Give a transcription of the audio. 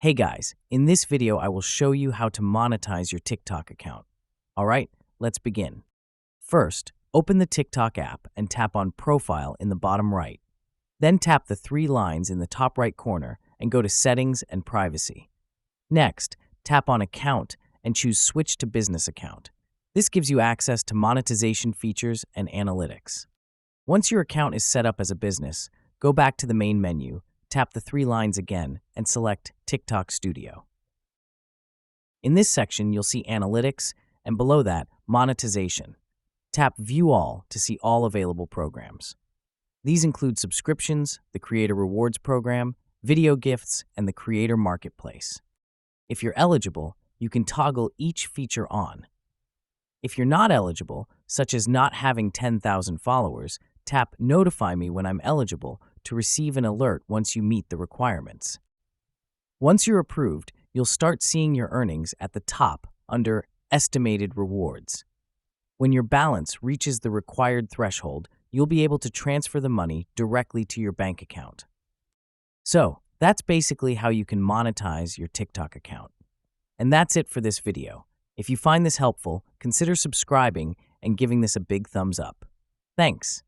Hey guys, in this video I will show you how to monetize your TikTok account. Alright, let's begin. First, open the TikTok app and tap on Profile in the bottom right. Then tap the three lines in the top right corner and go to Settings and Privacy. Next, tap on Account and choose Switch to Business Account. This gives you access to monetization features and analytics. Once your account is set up as a business, go back to the main menu, tap the three lines again, and select TikTok Studio. In this section, you'll see Analytics, and below that, Monetization. Tap View All to see all available programs. These include subscriptions, the Creator Rewards Program, video gifts, and the Creator Marketplace. If you're eligible, you can toggle each feature on. If you're not eligible, such as not having 10,000 followers, tap Notify Me when I'm eligible to receive an alert once you meet the requirements. Once you're approved, you'll start seeing your earnings at the top under Estimated Rewards. When your balance reaches the required threshold, you'll be able to transfer the money directly to your bank account. So, that's basically how you can monetize your TikTok account. And that's it for this video. If you find this helpful, consider subscribing and giving this a big thumbs up. Thanks.